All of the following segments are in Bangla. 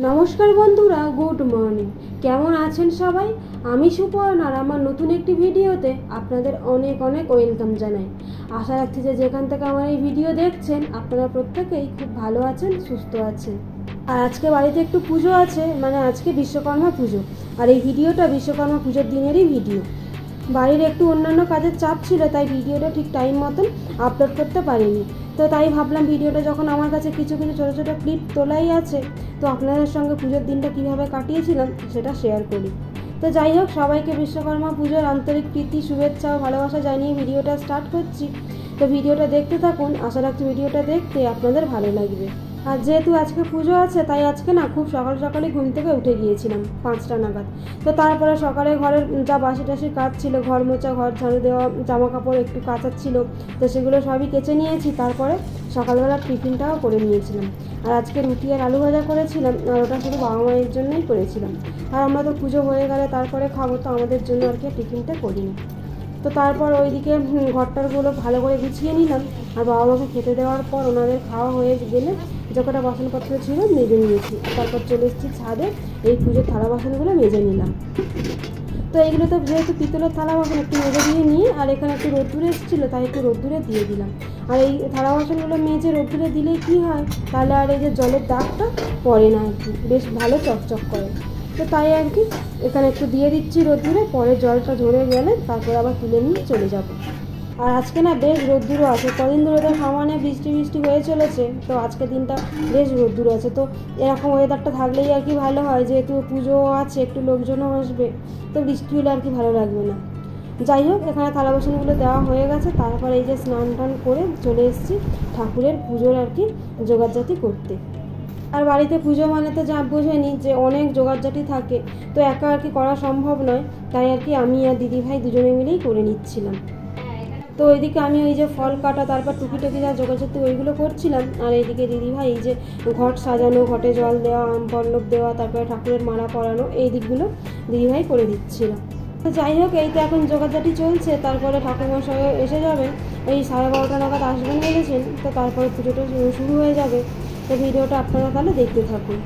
নমস্কার বন্ধুরা, গুড মর্নিং। কেমন আছেন সবাই? আমি সুপর্ণা আর আমার নতুন একটি ভিডিওতে আপনাদের অনেক অনেক ওয়েলকাম জানাই। আশা রাখছি যে যেখান থেকে আমার এই ভিডিও দেখছেন আপনারা প্রত্যেকেই খুব ভালো আছেন, সুস্থ আছেন। আর আজকে বাড়িতে একটু পুজো আছে, মানে আজকে বিশ্বকর্মা পুজো, আর এই ভিডিওটা বিশ্বকর্মা পুজোর দিনেরই ভিডিও। বাড়ির একটু অন্যান্য কাজের চাপ ছিল, তাই ভিডিওটা ঠিক টাইম মতন আপলোড করতে পারিনি। তো তাই ভাবলাম ভিডিওটা যখন আমার কাছে কিছু কিছু ছোটো ছোটো ক্লিপ তোলাই আছে, তো আপনাদের সঙ্গে পুজোর দিনটা কীভাবে কাটিয়েছিলাম সেটা শেয়ার করি। তো যাই হোক, সবাইকে বিশ্বকর্মা পুজোর আন্তরিক প্রীতি, শুভেচ্ছা ও ভালোবাসা জানিয়ে ভিডিওটা স্টার্ট করছি। তো ভিডিওটা দেখতে থাকুন, আশা রাখছি ভিডিওটা দেখতে আপনাদের ভালো লাগবে। আর যেহেতু আজকে পুজো আছে, তাই আজকে না খুব সকাল সকালে ঘুম থেকে উঠে গিয়েছিলাম 5টা নাগাদ। তো তারপরে সকালে ঘরের যা বাসি টাসি কাজ ছিল, ঘর মোছা, ঘর ঝাড়ু দেওয়া, জামা কাপড় একটু কাচার ছিল, তো সেগুলো সবই কেচে নিয়েছি। তারপরে সকালবেলার টিফিনটাও করে নিয়েছিলাম। আর আজকে রুটি আর আলু ভাজা করেছিলাম, আর ওটা শুধু বাবা মায়ের জন্যই করেছিলাম। আর আমরা তো পুজো হয়ে গেলে তারপরে খাবো, তো আমাদের জন্য আর কি টিফিনটা করিনি। তো তারপর ওইদিকে ঘরটারগুলো ভালো করে গুছিয়ে নিলাম। আর বাবা মাকে খেতে দেওয়ার পর ওনাদের খাওয়া হয়ে গেলে যে কটা বাসনপত্র ছিল মেজে নিয়েছি। তারপর চলে এসেছি ছাদে, এই পুজোর থালা বাসনগুলো মেজে নিলাম। তো এইগুলো তো যেহেতু পিতলের থালা বাসন, একটু মেজে দিয়ে নিয়ে, আর এখানে একটু রোদ্দুরে এসেছিলো তাই একটু রোদ্দুরে দিয়ে দিলাম। আর এই থালা বাসনগুলো মেজে রোদ্দুরে দিলে কী হয়, তাহলে আর এই যে জলের দাগটা পড়ে না আর কি, বেশ ভালো চকচক করে। তো তাই আর কি এখানে একটু দিয়ে দিচ্ছি রোদ্দুরে, পরে জলটা ঝরে গেলে তারপরে আবার তুলে নিয়ে চলে যাব। আর আজকে না বেশ রোদ্দুরও আছে, কদিন ধরে তো সমানে বৃষ্টি বৃষ্টি হয়ে চলেছে, তো আজকে দিনটা বেশ রোদ্দুর আছে। তো এরকম ওয়েদারটা থাকলেই আর কি ভালো হয়, যেহেতু পুজোও আছে, একটু লোকজনও আসবে, তো বৃষ্টি হলে আর কি ভালো লাগবে না। যাই হোক, এখানে থালা বাসনগুলো দেওয়া হয়ে গেছে। তারপর এই যে স্নান টান করে চলে এসেছি ঠাকুরের পুজোর আর কি জোগাড়জাতি করতে। আর বাড়িতে পুজো মানে তো যা বোঝেনি যে অনেক জোগাড়জাটি থাকে, তো একা আর কি করা সম্ভব নয়, তাই আর কি আমি আর দিদিভাই দুজনে মিলেই করে নিচ্ছিলাম। তো ওইদিকে আমি ওই যে ফল কাটা, তারপর টুকিটাকি যা জোগাড়জাতি ওইগুলো করছিলাম, আর এইদিকে দিদিভাই এই যে ঘট সাজানো, ঘটে জল দেওয়া, পল্লব দেওয়া, তারপরে ঠাকুরের মালা পরানো, এই দিকগুলো দিদিভাই করে দিচ্ছিল। তো যাই হোক, এই তো এখন জোগাড়জাটি চলছে। তারপরে ঠাকুরমশাই এসে যাবে, এই 12:30 নাগাদ আসবেন বলেছেন। তো তারপরে পুজোটা শুরু হয়ে যাবে। তো ভিডিওটা আপনারা তাহলে দেখতে থাকুন।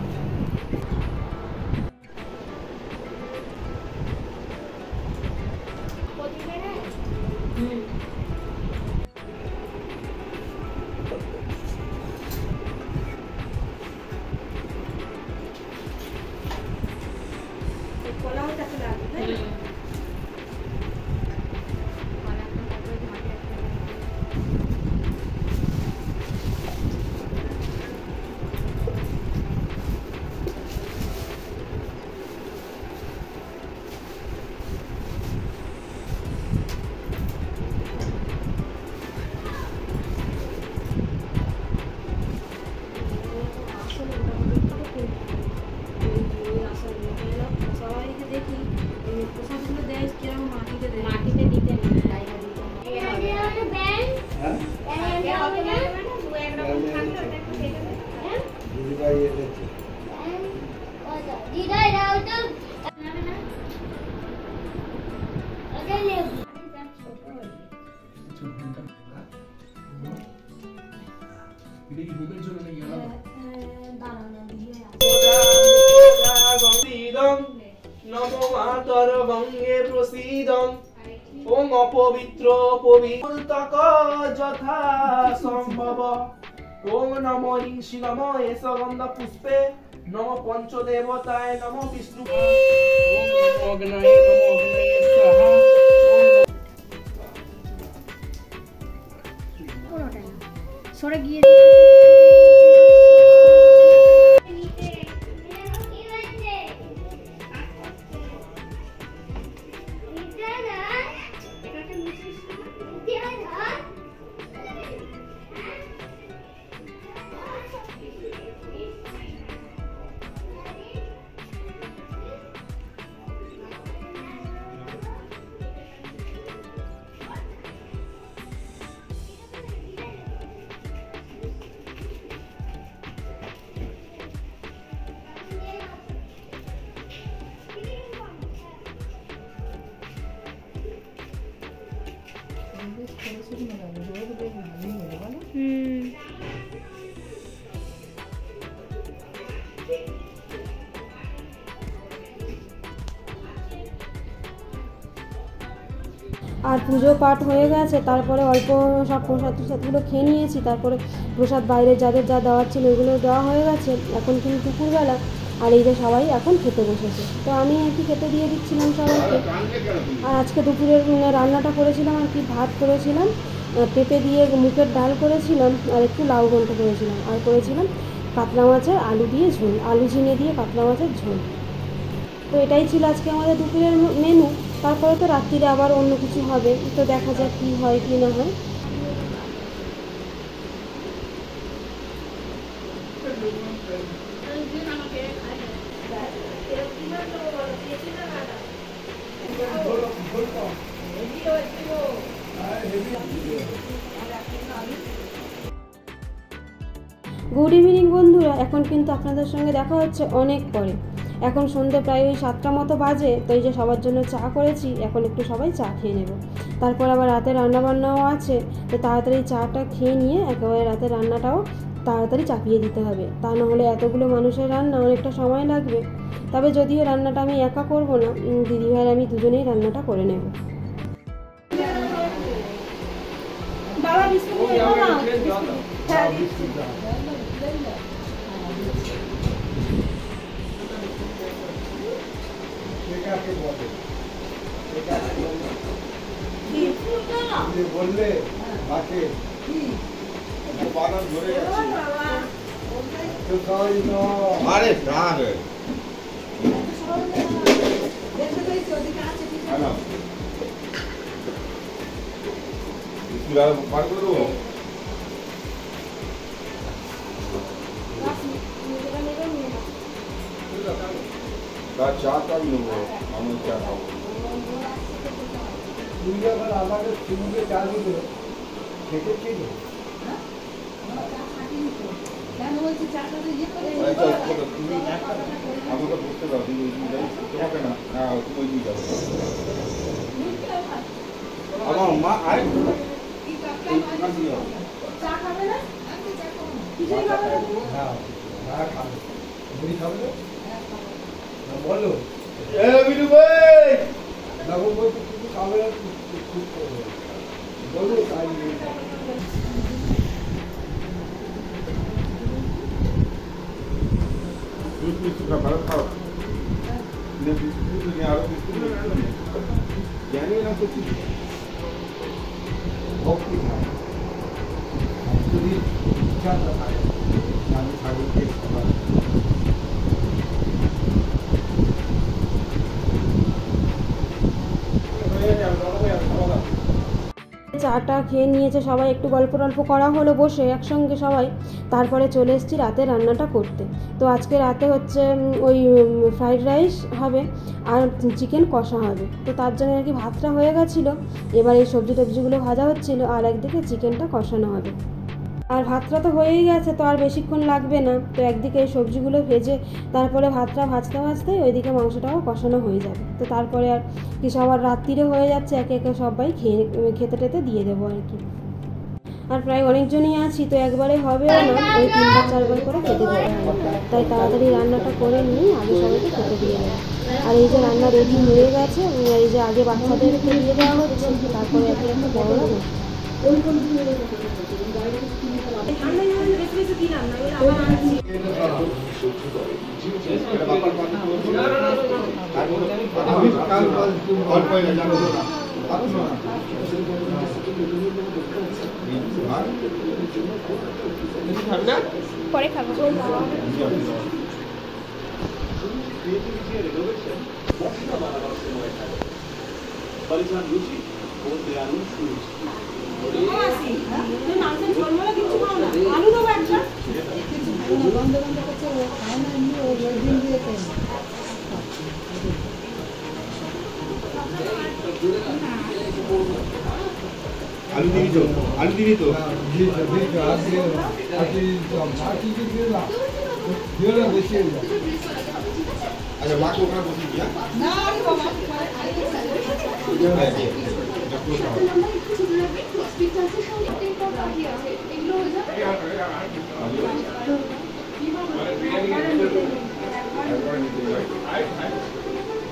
নমো মাতর গঙ্গে প্রসীদং ওং অপবিত্র পবিত্রতক যথা সম্ভব ওং নমো হিংসি নমো এস গন্ধ পুষ্পে নমো পঞ্চদেবতায় নমো বিষ্ণু ওং অগ্নয়ে নমো অগ্নয়ে স্বাহা সরে গিয়ে আর পুজো পাঠ হয়ে গেছে, তারপরে অল্প সব প্রসাদগুলো খেয়ে নিয়েছি। তারপরে প্রসাদ বাইরে যাদের যা দেওয়ার ছিল ওইগুলো দেওয়া হয়ে গেছে। এখন কিন্তু দুপুরবেলা, আর এই যে সবাই এখন খেতে বসেছে, তো আমি আর কি খেতে দিয়ে দিচ্ছিলাম সবাইকে। আর আজকে দুপুরের রান্নাটা করেছিলাম আর কি, ভাত করেছিলাম, পেঁপে দিয়ে মুগের ডাল করেছিলাম, আর একটু লাউ ঘন্ট করেছিলাম, আর করেছিলাম কাতলা মাছের আলু দিয়ে ঝোল, আলু ঝিঙে দিয়ে কাতলা মাছের ঝোল। তো এটাই ছিল আজকে আমাদের দুপুরের মেনু। তারপরে তো রাত্রিরে আবার অন্য কিছু হবে, তো দেখা যাক কী হয় কি না হয়। গুড ইভিনিং বন্ধুরা, এখন কিন্তু আপনাদের সঙ্গে দেখা হচ্ছে অনেক পরে। এখন সন্ধ্যে প্রায় ওই 7টা মতো বাজে। তো এই যে সবার জন্য চা করেছি, এখন একটু সবাই চা খেয়ে নেব। তারপর আবার রাতে রান্নাবান্নাও আছে, তো তাড়াতাড়ি চাটা খেয়ে নিয়ে একেবারে রাতে রান্নাটাও তাড়াতাড়ি চাপিয়ে দিতে হবে, তা নাহলে এতগুলো মানুষের রান্না অনেকটা সময় লাগবে। তবে যদিও রান্নাটা আমি একা করব না, দিদিভাই আমি দুজনেই রান্নাটা করে নেব। বাবা বিস্কুট খাও না? হ্যাঁ দিচ্ছি। বললে আরে পার করে দেবো। চা কাপ নেবো, আমি চা খাবো। তুই যখন আমাকে সঙ্গে চা দিবে খেতে ছিল তুমি আমাকে বুঝতে পারো, তুমি তোমাকে না তুমি দিয়ে যাবো। আমার মা আরে বলো বিটু ভাই দেখো বলছি কিছু খাবে বলো তাই বিস্কুট ভালো খাও, বিস্কুট নিয়ে আরো বিস্কুট জানি না তো কিছু ভক্তি খায় যদি ইচ্ছা না থাকে আমি ঠাকুরকে খাবার চাটা খেয়ে নিয়েছে সবাই, একটু গল্প টল্প করা হলো বসে একসঙ্গে সবাই। তারপরে চলে এসেছি রাতে রান্নাটা করতে। তো আজকে রাতে হচ্ছে ওই ফ্রাইড রাইস হবে আর চিকেন কষা হবে। তো তার জন্য আর কি ভাতটা হয়ে গেছিলো, এবার এই সবজি টবজিগুলো ভাজা হচ্ছিলো, আর একদিকে চিকেনটা কষানো হবে। আর ভাতটা তো হয়েই গেছে, তো আর বেশিক্ষণ লাগবে না। তো একদিকে এই সবজিগুলো ভেজে তারপরে ভাতটা ভাজতে ভাজতেই ওইদিকে মাংসটাও কষানো হয়ে যাবে। তো তারপরে আর কি সবার রাত্রিরে হয়ে যাচ্ছে, একে একে সবাই খেতে টেতে দিয়ে দেবো আর কি। আর প্রায় অনেকজনই আছি, তো একবারে হবেও না, ওই 3-4 করে খেতে দেবো। তাই তাড়াতাড়ি রান্নাটা করে নিয়ে আগে সবাইকে খেতে দিয়ে দেবো। আর এই যে রান্না রেডি হয়ে গেছে, এই যে আগে বাচ্চাদেরকে দিয়ে দেওয়া হচ্ছে, তারপরে একে একটা বড়রা বসে। পরে খাবো। আলু দেবো একটা। আলু দিবি তো, আলু দিবি তো আচ্ছা মাকে ওখানে বসে দিয়া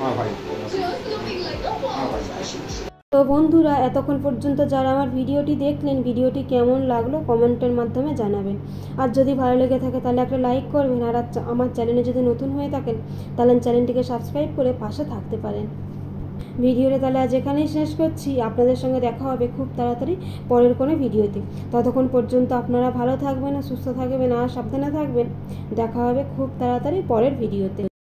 হ্যাঁ ভাই তো বন্ধুরা, এতক্ষণ পর্যন্ত যারা আমার ভিডিওটি দেখলেন, ভিডিওটি কেমন লাগলো কমেন্টের মাধ্যমে জানাবেন। আর যদি ভালো লেগে থাকে তাহলে একটা লাইক করবেন। আর আমার চ্যানেলে যদি নতুন হয়ে থাকেন তাহলে চ্যানেলটিকে সাবস্ক্রাইব করে পাশে থাকতে পারেন। ভিডিওটা তাহলে আজ এখানেই শেষ করছি। আপনাদের সঙ্গে দেখা হবে খুব তাড়াতাড়ি পরের কোনো ভিডিওতে। ততক্ষণ পর্যন্ত আপনারা ভালো থাকবেন, সুস্থ থাকবেন আর সাবধানে থাকবেন। দেখা হবে খুব তাড়াতাড়ি পরের ভিডিওতে।